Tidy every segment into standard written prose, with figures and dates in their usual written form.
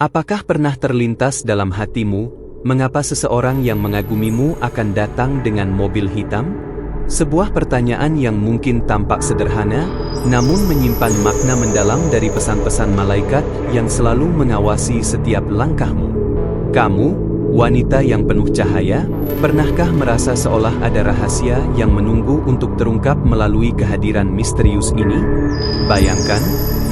Apakah pernah terlintas dalam hatimu, mengapa seseorang yang mengagumimu akan datang dengan mobil hitam? Sebuah pertanyaan yang mungkin tampak sederhana, namun menyimpan makna mendalam dari pesan-pesan malaikat yang selalu mengawasi setiap langkahmu. Kamu, wanita yang penuh cahaya, pernahkah merasa seolah ada rahasia yang menunggu untuk terungkap melalui kehadiran misterius ini? Bayangkan,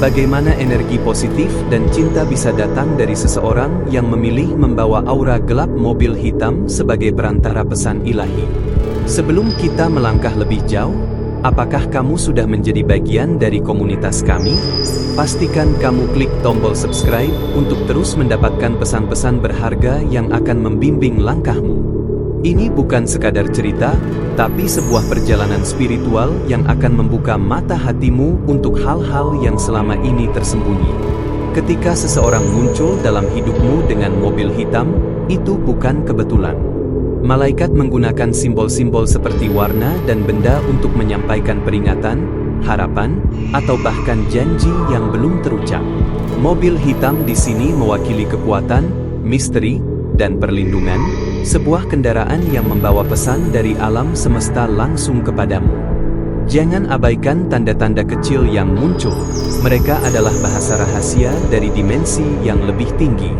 bagaimana energi positif dan cinta bisa datang dari seseorang yang memilih membawa aura gelap mobil hitam sebagai perantara pesan ilahi. Sebelum kita melangkah lebih jauh, apakah kamu sudah menjadi bagian dari komunitas kami? Pastikan kamu klik tombol subscribe untuk terus mendapatkan pesan-pesan berharga yang akan membimbing langkahmu. Ini bukan sekadar cerita, tapi sebuah perjalanan spiritual yang akan membuka mata hatimu untuk hal-hal yang selama ini tersembunyi. Ketika seseorang muncul dalam hidupmu dengan mobil hitam, itu bukan kebetulan. Malaikat menggunakan simbol-simbol seperti warna dan benda untuk menyampaikan peringatan, harapan, atau bahkan janji yang belum terucap. Mobil hitam di sini mewakili kekuatan, misteri, dan perlindungan, sebuah kendaraan yang membawa pesan dari alam semesta langsung kepadamu. Jangan abaikan tanda-tanda kecil yang muncul. Mereka adalah bahasa rahasia dari dimensi yang lebih tinggi.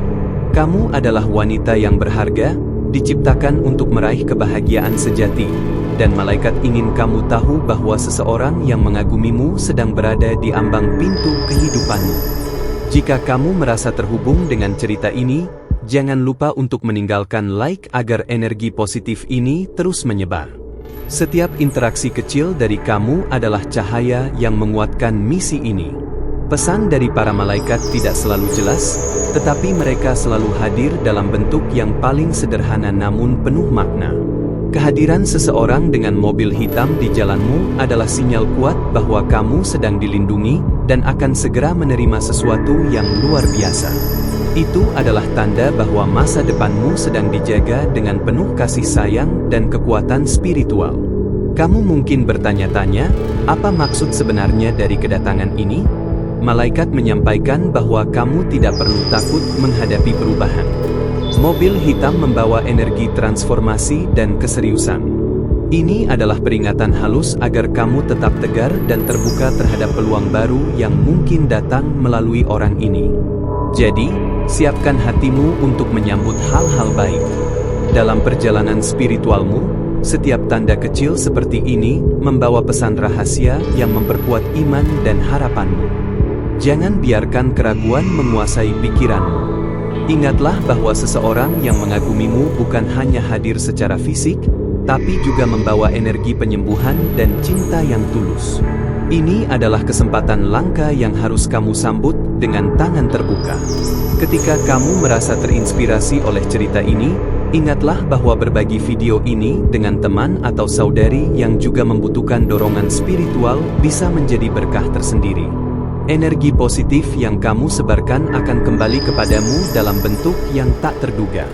Kamu adalah wanita yang berharga, diciptakan untuk meraih kebahagiaan sejati, dan malaikat ingin kamu tahu bahwa seseorang yang mengagumimu sedang berada di ambang pintu kehidupanmu. Jika kamu merasa terhubung dengan cerita ini, jangan lupa untuk meninggalkan like agar energi positif ini terus menyebar. Setiap interaksi kecil dari kamu adalah cahaya yang menguatkan misi ini. Pesan dari para malaikat tidak selalu jelas, tetapi mereka selalu hadir dalam bentuk yang paling sederhana namun penuh makna. Kehadiran seseorang dengan mobil hitam di jalanmu adalah sinyal kuat bahwa kamu sedang dilindungi dan akan segera menerima sesuatu yang luar biasa. Itu adalah tanda bahwa masa depanmu sedang dijaga dengan penuh kasih sayang dan kekuatan spiritual. Kamu mungkin bertanya-tanya, apa maksud sebenarnya dari kedatangan ini? Malaikat menyampaikan bahwa kamu tidak perlu takut menghadapi perubahan. Mobil hitam membawa energi transformasi dan keseriusan. Ini adalah peringatan halus agar kamu tetap tegar dan terbuka terhadap peluang baru yang mungkin datang melalui orang ini. Jadi, siapkan hatimu untuk menyambut hal-hal baik. Dalam perjalanan spiritualmu, setiap tanda kecil seperti ini membawa pesan rahasia yang memperkuat iman dan harapanmu. Jangan biarkan keraguan menguasai pikiranmu. Ingatlah bahwa seseorang yang mengagumimu bukan hanya hadir secara fisik, tapi juga membawa energi penyembuhan dan cinta yang tulus. Ini adalah kesempatan langka yang harus kamu sambut dengan tangan terbuka. Ketika kamu merasa terinspirasi oleh cerita ini, ingatlah bahwa berbagi video ini dengan teman atau saudari yang juga membutuhkan dorongan spiritual bisa menjadi berkah tersendiri. Energi positif yang kamu sebarkan akan kembali kepadamu dalam bentuk yang tak terduga.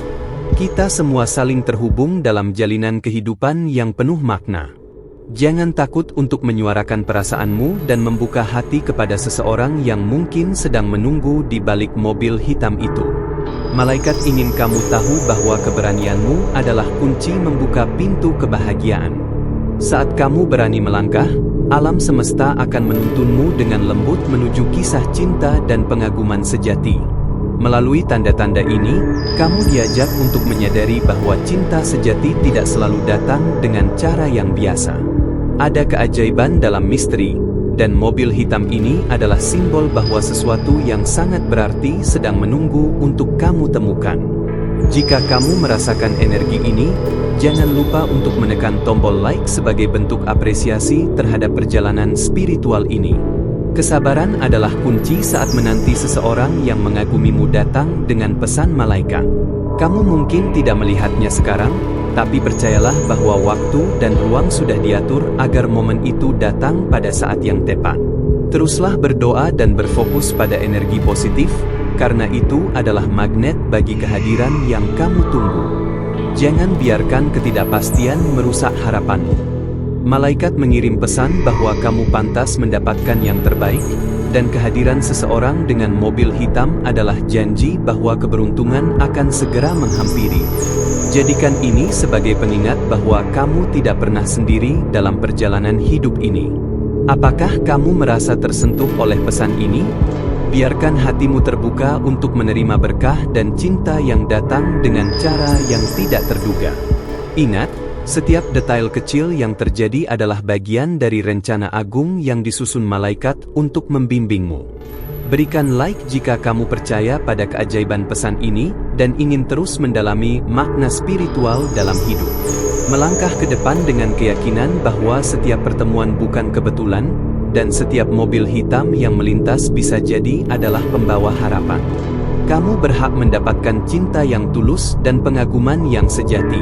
Kita semua saling terhubung dalam jalinan kehidupan yang penuh makna. Jangan takut untuk menyuarakan perasaanmu dan membuka hati kepada seseorang yang mungkin sedang menunggu di balik mobil hitam itu. Malaikat ingin kamu tahu bahwa keberanianmu adalah kunci membuka pintu kebahagiaan. Saat kamu berani melangkah, alam semesta akan menuntunmu dengan lembut menuju kisah cinta dan pengaguman sejati. Melalui tanda-tanda ini, kamu diajak untuk menyadari bahwa cinta sejati tidak selalu datang dengan cara yang biasa. Ada keajaiban dalam misteri, dan mobil hitam ini adalah simbol bahwa sesuatu yang sangat berarti sedang menunggu untuk kamu temukan. Jika kamu merasakan energi ini, jangan lupa untuk menekan tombol like sebagai bentuk apresiasi terhadap perjalanan spiritual ini. Kesabaran adalah kunci saat menanti seseorang yang mengagumimu datang dengan pesan malaikat. Kamu mungkin tidak melihatnya sekarang, tapi percayalah bahwa waktu dan ruang sudah diatur agar momen itu datang pada saat yang tepat. Teruslah berdoa dan berfokus pada energi positif, karena itu adalah magnet bagi kehadiran yang kamu tunggu. Jangan biarkan ketidakpastian merusak harapanmu. Malaikat mengirim pesan bahwa kamu pantas mendapatkan yang terbaik, dan kehadiran seseorang dengan mobil hitam adalah janji bahwa keberuntungan akan segera menghampiri. Jadikan ini sebagai pengingat bahwa kamu tidak pernah sendiri dalam perjalanan hidup ini. Apakah kamu merasa tersentuh oleh pesan ini? Biarkan hatimu terbuka untuk menerima berkah dan cinta yang datang dengan cara yang tidak terduga. Ingat, setiap detail kecil yang terjadi adalah bagian dari rencana agung yang disusun malaikat untuk membimbingmu. Berikan like jika kamu percaya pada keajaiban pesan ini dan ingin terus mendalami makna spiritual dalam hidup. Melangkah ke depan dengan keyakinan bahwa setiap pertemuan bukan kebetulan, dan setiap mobil hitam yang melintas bisa jadi adalah pembawa harapan. Kamu berhak mendapatkan cinta yang tulus dan pengaguman yang sejati.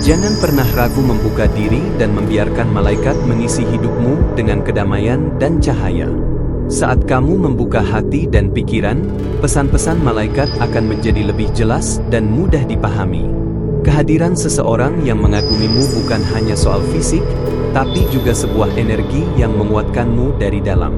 Jangan pernah ragu membuka diri dan membiarkan malaikat mengisi hidupmu dengan kedamaian dan cahaya. Saat kamu membuka hati dan pikiran, pesan-pesan malaikat akan menjadi lebih jelas dan mudah dipahami. Kehadiran seseorang yang mengagumimu bukan hanya soal fisik, tapi juga sebuah energi yang menguatkanmu dari dalam.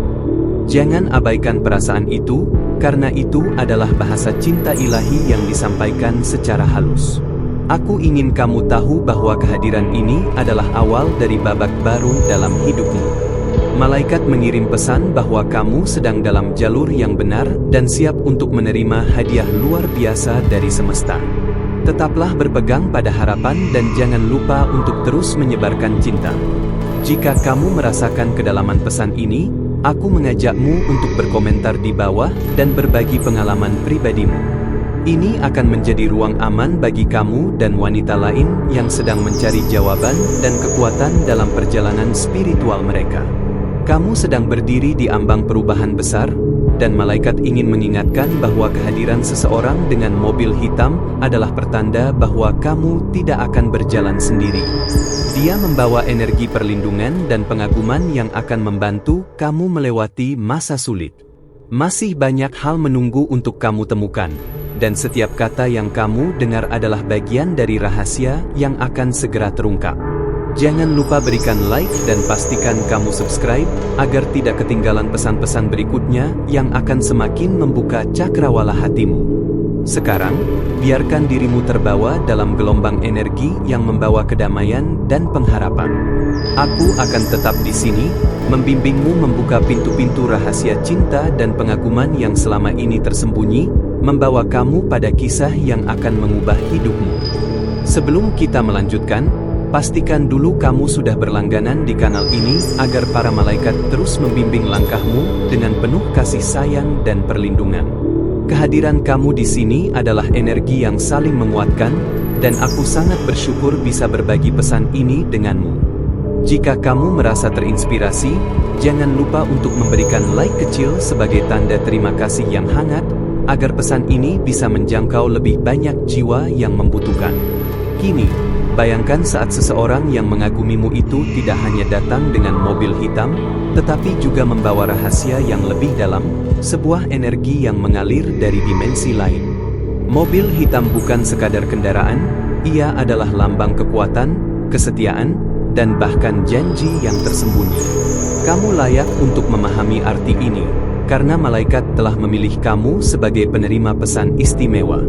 Jangan abaikan perasaan itu, karena itu adalah bahasa cinta ilahi yang disampaikan secara halus. Aku ingin kamu tahu bahwa kehadiran ini adalah awal dari babak baru dalam hidupmu. Malaikat mengirim pesan bahwa kamu sedang dalam jalur yang benar dan siap untuk menerima hadiah luar biasa dari semesta. Tetaplah berpegang pada harapan dan jangan lupa untuk terus menyebarkan cinta. Jika kamu merasakan kedalaman pesan ini, aku mengajakmu untuk berkomentar di bawah dan berbagi pengalaman pribadimu. Ini akan menjadi ruang aman bagi kamu dan wanita lain yang sedang mencari jawaban dan kekuatan dalam perjalanan spiritual mereka. Kamu sedang berdiri di ambang perubahan besar, dan malaikat ingin mengingatkan bahwa kehadiran seseorang dengan mobil hitam adalah pertanda bahwa kamu tidak akan berjalan sendiri. Dia membawa energi perlindungan dan pengaguman yang akan membantu kamu melewati masa sulit. Masih banyak hal menunggu untuk kamu temukan, dan setiap kata yang kamu dengar adalah bagian dari rahasia yang akan segera terungkap. Jangan lupa berikan like dan pastikan kamu subscribe, agar tidak ketinggalan pesan-pesan berikutnya yang akan semakin membuka cakrawala hatimu. Sekarang, biarkan dirimu terbawa dalam gelombang energi yang membawa kedamaian dan pengharapan. Aku akan tetap di sini, membimbingmu membuka pintu-pintu rahasia cinta dan pengaguman yang selama ini tersembunyi, membawa kamu pada kisah yang akan mengubah hidupmu. Sebelum kita melanjutkan, pastikan dulu kamu sudah berlangganan di kanal ini agar para malaikat terus membimbing langkahmu dengan penuh kasih sayang dan perlindungan. Kehadiran kamu di sini adalah energi yang saling menguatkan, dan aku sangat bersyukur bisa berbagi pesan ini denganmu. Jika kamu merasa terinspirasi, jangan lupa untuk memberikan like kecil sebagai tanda terima kasih yang hangat, agar pesan ini bisa menjangkau lebih banyak jiwa yang membutuhkan. Kini, bayangkan saat seseorang yang mengagumimu itu tidak hanya datang dengan mobil hitam, tetapi juga membawa rahasia yang lebih dalam, sebuah energi yang mengalir dari dimensi lain. Mobil hitam bukan sekadar kendaraan, ia adalah lambang kekuatan, kesetiaan, dan bahkan janji yang tersembunyi. Kamu layak untuk memahami arti ini, karena malaikat telah memilih kamu sebagai penerima pesan istimewa.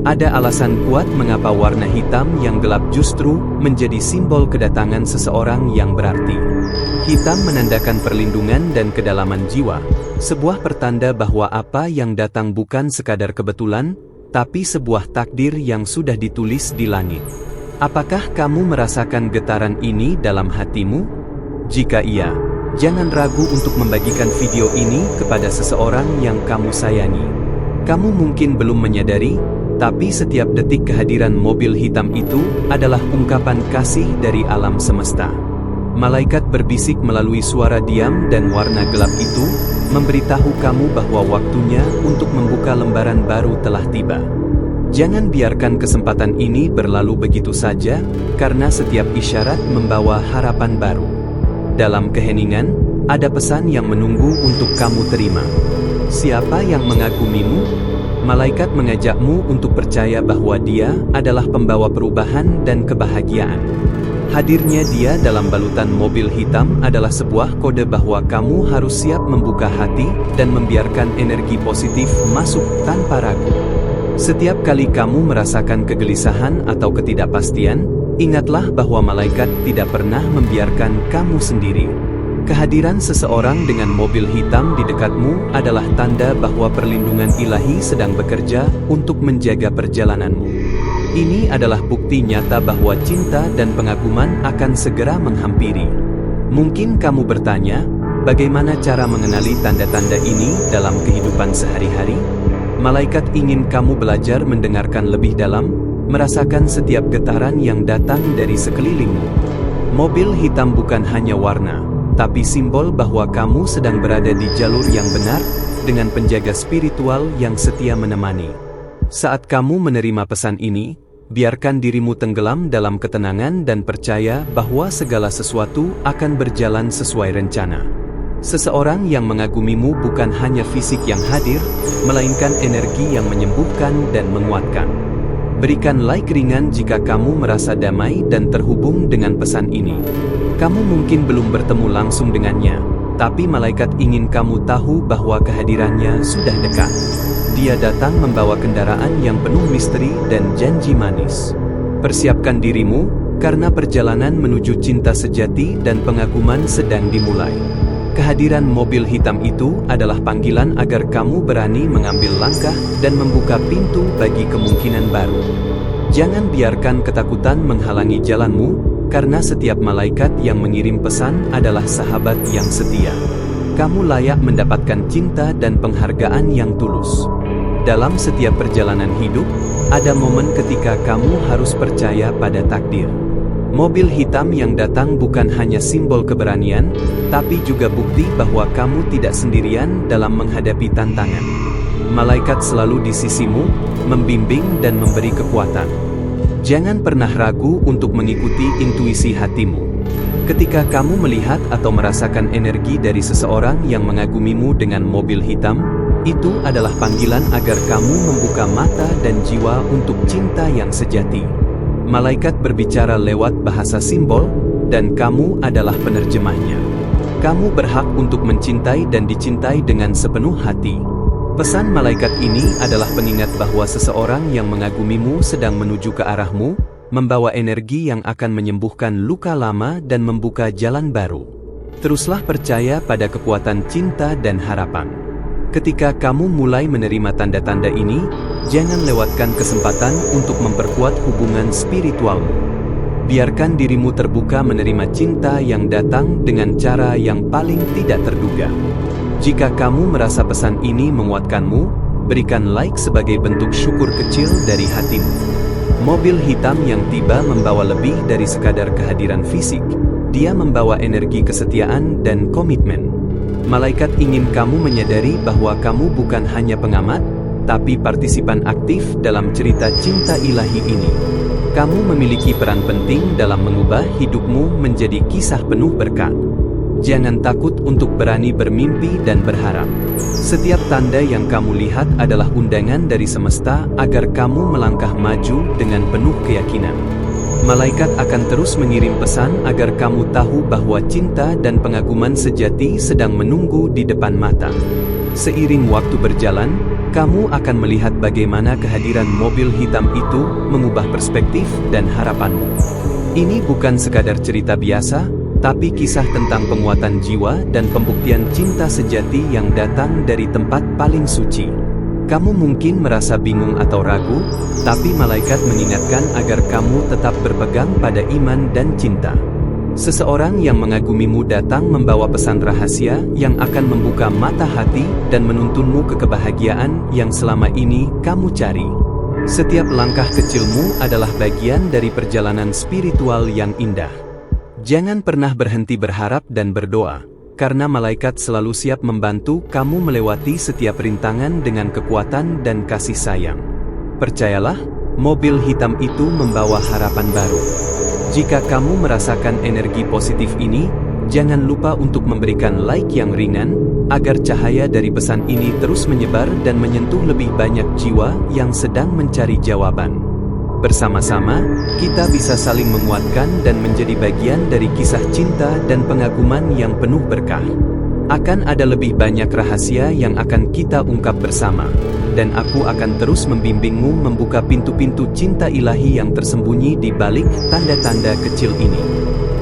Ada alasan kuat mengapa warna hitam yang gelap justru menjadi simbol kedatangan seseorang yang berarti. Hitam menandakan perlindungan dan kedalaman jiwa, sebuah pertanda bahwa apa yang datang bukan sekadar kebetulan, tapi sebuah takdir yang sudah ditulis di langit. Apakah kamu merasakan getaran ini dalam hatimu? Jika iya, jangan ragu untuk membagikan video ini kepada seseorang yang kamu sayangi. Kamu mungkin belum menyadari, tapi setiap detik kehadiran mobil hitam itu adalah ungkapan kasih dari alam semesta. Malaikat berbisik melalui suara diam dan warna gelap itu, memberitahu kamu bahwa waktunya untuk membuka lembaran baru telah tiba. Jangan biarkan kesempatan ini berlalu begitu saja, karena setiap isyarat membawa harapan baru. Dalam keheningan, ada pesan yang menunggu untuk kamu terima. Siapa yang mengagumimu? Malaikat mengajakmu untuk percaya bahwa dia adalah pembawa perubahan dan kebahagiaan. Hadirnya dia dalam balutan mobil hitam adalah sebuah kode bahwa kamu harus siap membuka hati dan membiarkan energi positif masuk tanpa ragu. Setiap kali kamu merasakan kegelisahan atau ketidakpastian, ingatlah bahwa malaikat tidak pernah membiarkan kamu sendiri. Kehadiran seseorang dengan mobil hitam di dekatmu adalah tanda bahwa perlindungan ilahi sedang bekerja untuk menjaga perjalananmu. Ini adalah bukti nyata bahwa cinta dan pengaguman akan segera menghampiri. Mungkin kamu bertanya, bagaimana cara mengenali tanda-tanda ini dalam kehidupan sehari-hari? Malaikat ingin kamu belajar mendengarkan lebih dalam, merasakan setiap getaran yang datang dari sekelilingmu. Mobil hitam bukan hanya warna, tapi simbol bahwa kamu sedang berada di jalur yang benar, dengan penjaga spiritual yang setia menemani. Saat kamu menerima pesan ini, biarkan dirimu tenggelam dalam ketenangan dan percaya bahwa segala sesuatu akan berjalan sesuai rencana. Seseorang yang mengagumimu bukan hanya fisik yang hadir, melainkan energi yang menyembuhkan dan menguatkan. Berikan like ringan jika kamu merasa damai dan terhubung dengan pesan ini. Kamu mungkin belum bertemu langsung dengannya, tapi malaikat ingin kamu tahu bahwa kehadirannya sudah dekat. Dia datang membawa kendaraan yang penuh misteri dan janji manis. Persiapkan dirimu, karena perjalanan menuju cinta sejati dan pengaguman sedang dimulai. Kehadiran mobil hitam itu adalah panggilan agar kamu berani mengambil langkah dan membuka pintu bagi kemungkinan baru. Jangan biarkan ketakutan menghalangi jalanmu, karena setiap malaikat yang mengirim pesan adalah sahabat yang setia. Kamu layak mendapatkan cinta dan penghargaan yang tulus. Dalam setiap perjalanan hidup, ada momen ketika kamu harus percaya pada takdir. Mobil hitam yang datang bukan hanya simbol keberanian, tapi juga bukti bahwa kamu tidak sendirian dalam menghadapi tantangan. Malaikat selalu di sisimu, membimbing dan memberi kekuatan. Jangan pernah ragu untuk mengikuti intuisi hatimu. Ketika kamu melihat atau merasakan energi dari seseorang yang mengagumimu dengan mobil hitam, itu adalah panggilan agar kamu membuka mata dan jiwa untuk cinta yang sejati. Malaikat berbicara lewat bahasa simbol, dan kamu adalah penerjemahnya. Kamu berhak untuk mencintai dan dicintai dengan sepenuh hati. Pesan malaikat ini adalah pengingat bahwa seseorang yang mengagumimu sedang menuju ke arahmu, membawa energi yang akan menyembuhkan luka lama dan membuka jalan baru. Teruslah percaya pada kekuatan cinta dan harapan. Ketika kamu mulai menerima tanda-tanda ini, jangan lewatkan kesempatan untuk memperkuat hubungan spiritualmu. Biarkan dirimu terbuka menerima cinta yang datang dengan cara yang paling tidak terduga. Jika kamu merasa pesan ini menguatkanmu, berikan like sebagai bentuk syukur kecil dari hatimu. Mobil hitam yang tiba membawa lebih dari sekadar kehadiran fisik. Dia membawa energi kesetiaan dan komitmen. Malaikat ingin kamu menyadari bahwa kamu bukan hanya pengamat, tapi partisipan aktif dalam cerita cinta ilahi ini. Kamu memiliki peran penting dalam mengubah hidupmu menjadi kisah penuh berkat. Jangan takut untuk berani bermimpi dan berharap. Setiap tanda yang kamu lihat adalah undangan dari semesta agar kamu melangkah maju dengan penuh keyakinan. Malaikat akan terus mengirim pesan agar kamu tahu bahwa cinta dan pengaguman sejati sedang menunggu di depan mata. Seiring waktu berjalan, kamu akan melihat bagaimana kehadiran mobil hitam itu mengubah perspektif dan harapanmu. Ini bukan sekadar cerita biasa, tapi kisah tentang penguatan jiwa dan pembuktian cinta sejati yang datang dari tempat paling suci. Kamu mungkin merasa bingung atau ragu, tapi malaikat mengingatkan agar kamu tetap berpegang pada iman dan cinta. Seseorang yang mengagumimu datang membawa pesan rahasia yang akan membuka mata hati dan menuntunmu ke kebahagiaan yang selama ini kamu cari. Setiap langkah kecilmu adalah bagian dari perjalanan spiritual yang indah. Jangan pernah berhenti berharap dan berdoa, karena malaikat selalu siap membantu kamu melewati setiap rintangan dengan kekuatan dan kasih sayang. Percayalah, mobil hitam itu membawa harapan baru. Jika kamu merasakan energi positif ini, jangan lupa untuk memberikan like yang ringan, agar cahaya dari pesan ini terus menyebar dan menyentuh lebih banyak jiwa yang sedang mencari jawaban. Bersama-sama, kita bisa saling menguatkan dan menjadi bagian dari kisah cinta dan pengaguman yang penuh berkah. Akan ada lebih banyak rahasia yang akan kita ungkap bersama, dan aku akan terus membimbingmu membuka pintu-pintu cinta ilahi yang tersembunyi di balik tanda-tanda kecil ini.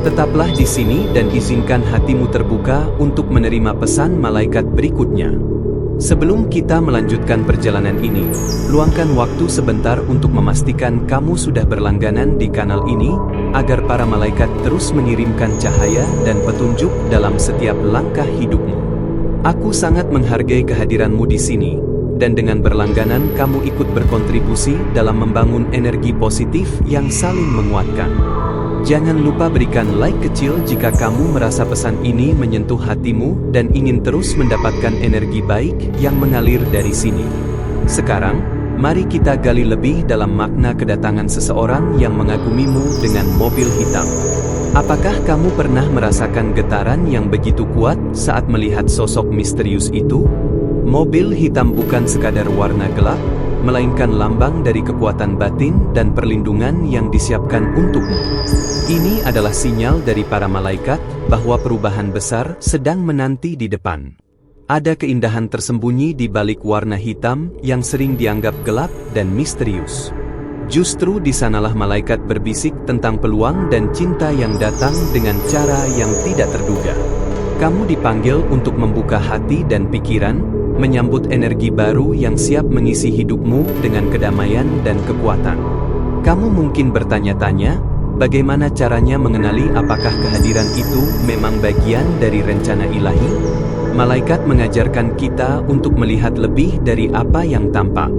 Tetaplah di sini dan izinkan hatimu terbuka untuk menerima pesan malaikat berikutnya. Sebelum kita melanjutkan perjalanan ini, luangkan waktu sebentar untuk memastikan kamu sudah berlangganan di kanal ini, agar para malaikat terus mengirimkan cahaya dan petunjuk dalam setiap langkah hidupmu. Aku sangat menghargai kehadiranmu di sini, dan dengan berlangganan kamu ikut berkontribusi dalam membangun energi positif yang saling menguatkan. Jangan lupa berikan like kecil jika kamu merasa pesan ini menyentuh hatimu dan ingin terus mendapatkan energi baik yang mengalir dari sini. Sekarang, mari kita gali lebih dalam makna kedatangan seseorang yang mengagumimu dengan mobil hitam. Apakah kamu pernah merasakan getaran yang begitu kuat saat melihat sosok misterius itu? Mobil hitam bukan sekadar warna gelap, melainkan lambang dari kekuatan batin dan perlindungan yang disiapkan untukmu. Ini adalah sinyal dari para malaikat bahwa perubahan besar sedang menanti di depan. Ada keindahan tersembunyi di balik warna hitam yang sering dianggap gelap dan misterius. Justru di sanalah malaikat berbisik tentang peluang dan cinta yang datang dengan cara yang tidak terduga. Kamu dipanggil untuk membuka hati dan pikiran, menyambut energi baru yang siap mengisi hidupmu dengan kedamaian dan kekuatan. Kamu mungkin bertanya-tanya, bagaimana caranya mengenali apakah kehadiran itu memang bagian dari rencana ilahi? Malaikat mengajarkan kita untuk melihat lebih dari apa yang tampak.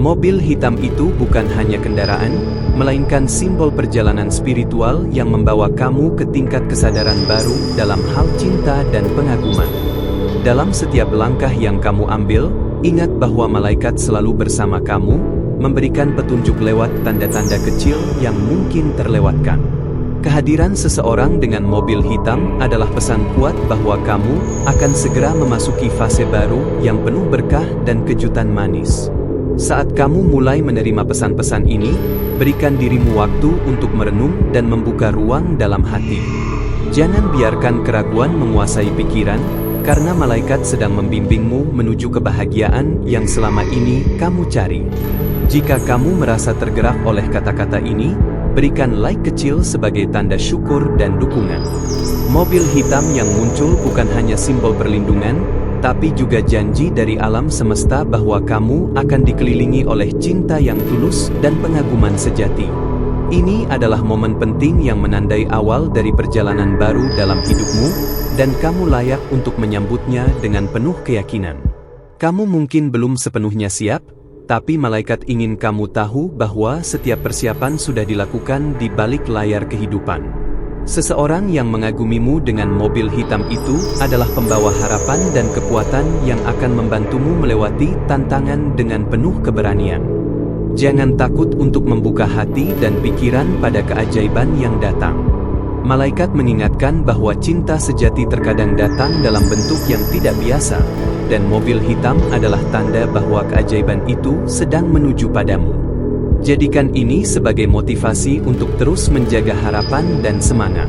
Mobil hitam itu bukan hanya kendaraan, melainkan simbol perjalanan spiritual yang membawa kamu ke tingkat kesadaran baru dalam hal cinta dan pengaguman. Dalam setiap langkah yang kamu ambil, ingat bahwa malaikat selalu bersama kamu, memberikan petunjuk lewat tanda-tanda kecil yang mungkin terlewatkan. Kehadiran seseorang dengan mobil hitam adalah pesan kuat bahwa kamu akan segera memasuki fase baru yang penuh berkah dan kejutan manis. Saat kamu mulai menerima pesan-pesan ini, berikan dirimu waktu untuk merenung dan membuka ruang dalam hati. Jangan biarkan keraguan menguasai pikiran, karena malaikat sedang membimbingmu menuju kebahagiaan yang selama ini kamu cari. Jika kamu merasa tergerak oleh kata-kata ini, berikan like kecil sebagai tanda syukur dan dukungan. Mobil hitam yang muncul bukan hanya simbol perlindungan, tapi juga janji dari alam semesta bahwa kamu akan dikelilingi oleh cinta yang tulus dan pengaguman sejati. Ini adalah momen penting yang menandai awal dari perjalanan baru dalam hidupmu, dan kamu layak untuk menyambutnya dengan penuh keyakinan. Kamu mungkin belum sepenuhnya siap, tapi malaikat ingin kamu tahu bahwa setiap persiapan sudah dilakukan di balik layar kehidupan. Seseorang yang mengagumimu dengan mobil hitam itu adalah pembawa harapan dan kekuatan yang akan membantumu melewati tantangan dengan penuh keberanian. Jangan takut untuk membuka hati dan pikiran pada keajaiban yang datang. Malaikat mengingatkan bahwa cinta sejati terkadang datang dalam bentuk yang tidak biasa, dan mobil hitam adalah tanda bahwa keajaiban itu sedang menuju padamu. Jadikan ini sebagai motivasi untuk terus menjaga harapan dan semangat.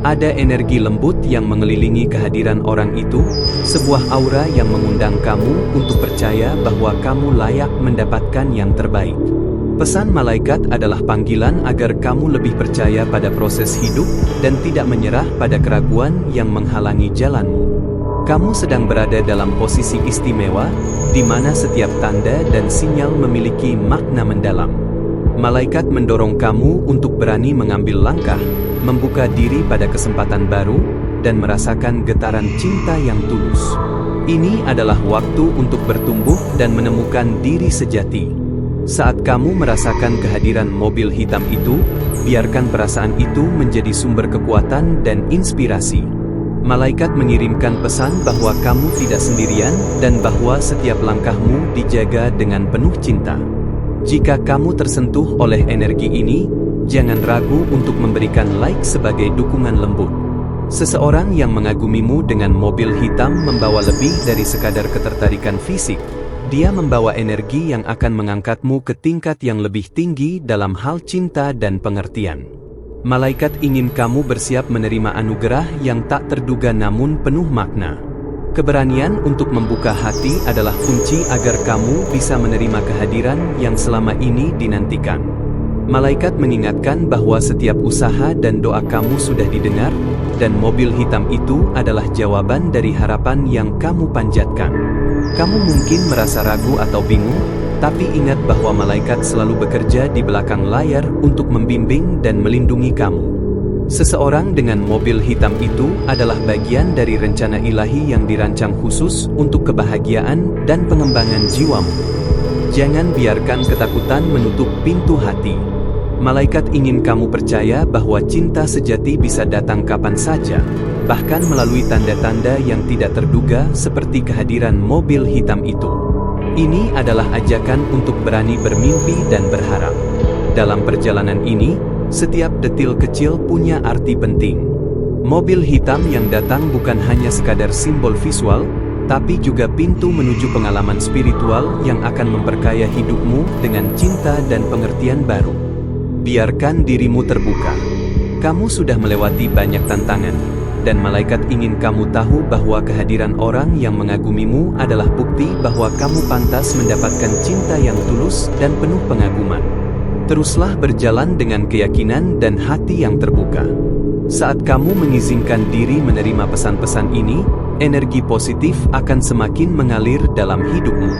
Ada energi lembut yang mengelilingi kehadiran orang itu, sebuah aura yang mengundang kamu untuk percaya bahwa kamu layak mendapatkan yang terbaik. Pesan malaikat adalah panggilan agar kamu lebih percaya pada proses hidup dan tidak menyerah pada keraguan yang menghalangi jalanmu. Kamu sedang berada dalam posisi istimewa, di mana setiap tanda dan sinyal memiliki makna mendalam. Malaikat mendorong kamu untuk berani mengambil langkah, membuka diri pada kesempatan baru, dan merasakan getaran cinta yang tulus. Ini adalah waktu untuk bertumbuh dan menemukan diri sejati. Saat kamu merasakan kehadiran mobil hitam itu, biarkan perasaan itu menjadi sumber kekuatan dan inspirasi. Malaikat mengirimkan pesan bahwa kamu tidak sendirian dan bahwa setiap langkahmu dijaga dengan penuh cinta. Jika kamu tersentuh oleh energi ini, jangan ragu untuk memberikan like sebagai dukungan lembut. Seseorang yang mengagumimu dengan mobil hitam membawa lebih dari sekadar ketertarikan fisik. Dia membawa energi yang akan mengangkatmu ke tingkat yang lebih tinggi dalam hal cinta dan pengertian. Malaikat ingin kamu bersiap menerima anugerah yang tak terduga namun penuh makna. Keberanian untuk membuka hati adalah kunci agar kamu bisa menerima kehadiran yang selama ini dinantikan. Malaikat mengingatkan bahwa setiap usaha dan doa kamu sudah didengar, dan mobil hitam itu adalah jawaban dari harapan yang kamu panjatkan. Kamu mungkin merasa ragu atau bingung, tapi ingat bahwa malaikat selalu bekerja di belakang layar untuk membimbing dan melindungi kamu. Seseorang dengan mobil hitam itu adalah bagian dari rencana ilahi yang dirancang khusus untuk kebahagiaan dan pengembangan jiwamu. Jangan biarkan ketakutan menutup pintu hati. Malaikat ingin kamu percaya bahwa cinta sejati bisa datang kapan saja, bahkan melalui tanda-tanda yang tidak terduga seperti kehadiran mobil hitam itu. Ini adalah ajakan untuk berani bermimpi dan berharap. Dalam perjalanan ini, setiap detil kecil punya arti penting. Mobil hitam yang datang bukan hanya sekadar simbol visual, tapi juga pintu menuju pengalaman spiritual yang akan memperkaya hidupmu dengan cinta dan pengertian baru. Biarkan dirimu terbuka. Kamu sudah melewati banyak tantangan, dan malaikat ingin kamu tahu bahwa kehadiran orang yang mengagumimu adalah bukti bahwa kamu pantas mendapatkan cinta yang tulus dan penuh pengaguman. Teruslah berjalan dengan keyakinan dan hati yang terbuka. Saat kamu mengizinkan diri menerima pesan-pesan ini, energi positif akan semakin mengalir dalam hidupmu.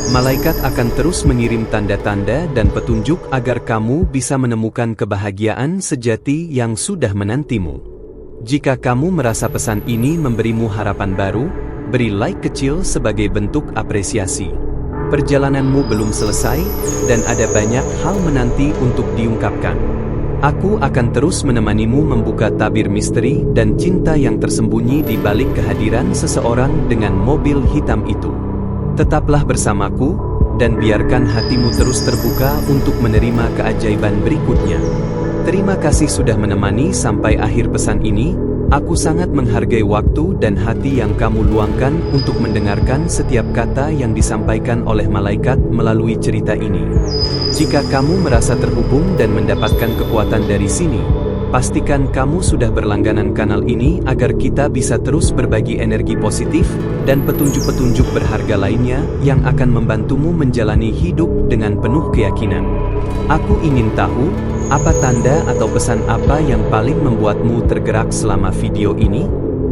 Malaikat akan terus mengirim tanda-tanda dan petunjuk agar kamu bisa menemukan kebahagiaan sejati yang sudah menantimu. Jika kamu merasa pesan ini memberimu harapan baru, beri like kecil sebagai bentuk apresiasi. Perjalananmu belum selesai, dan ada banyak hal menanti untuk diungkapkan. Aku akan terus menemanimu membuka tabir misteri dan cinta yang tersembunyi di balik kehadiran seseorang dengan mobil hitam itu. Tetaplah bersamaku, dan biarkan hatimu terus terbuka untuk menerima keajaiban berikutnya. Terima kasih sudah menemani sampai akhir pesan ini. Aku sangat menghargai waktu dan hati yang kamu luangkan untuk mendengarkan setiap kata yang disampaikan oleh malaikat melalui cerita ini. Jika kamu merasa terhubung dan mendapatkan kekuatan dari sini, pastikan kamu sudah berlangganan kanal ini agar kita bisa terus berbagi energi positif dan petunjuk-petunjuk berharga lainnya yang akan membantumu menjalani hidup dengan penuh keyakinan. Aku ingin tahu, apa tanda atau pesan apa yang paling membuatmu tergerak selama video ini?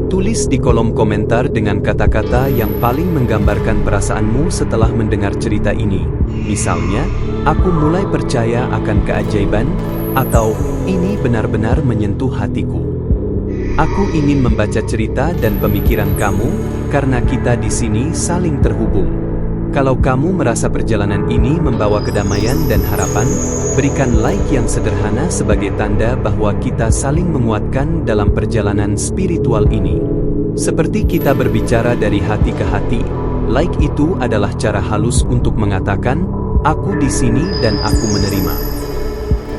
Tulis di kolom komentar dengan kata-kata yang paling menggambarkan perasaanmu setelah mendengar cerita ini. Misalnya, aku mulai percaya akan keajaiban, atau ini benar-benar menyentuh hatiku. Aku ingin membaca cerita dan pemikiran kamu, karena kita di sini saling terhubung. Kalau kamu merasa perjalanan ini membawa kedamaian dan harapan, berikan like yang sederhana sebagai tanda bahwa kita saling menguatkan dalam perjalanan spiritual ini. Seperti kita berbicara dari hati ke hati, like itu adalah cara halus untuk mengatakan, aku di sini dan aku menerima.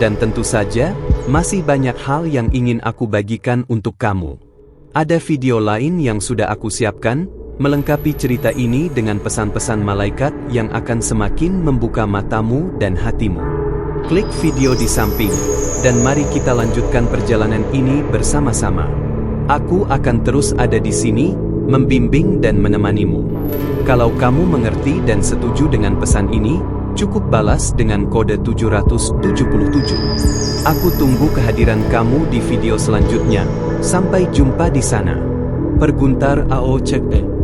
Dan tentu saja, masih banyak hal yang ingin aku bagikan untuk kamu. Ada video lain yang sudah aku siapkan, melengkapi cerita ini dengan pesan-pesan malaikat yang akan semakin membuka matamu dan hatimu. Klik video di samping, dan mari kita lanjutkan perjalanan ini bersama-sama. Aku akan terus ada di sini, membimbing dan menemanimu. Kalau kamu mengerti dan setuju dengan pesan ini, cukup balas dengan kode 777. Aku tunggu kehadiran kamu di video selanjutnya. Sampai jumpa di sana. Perguntar AO Cek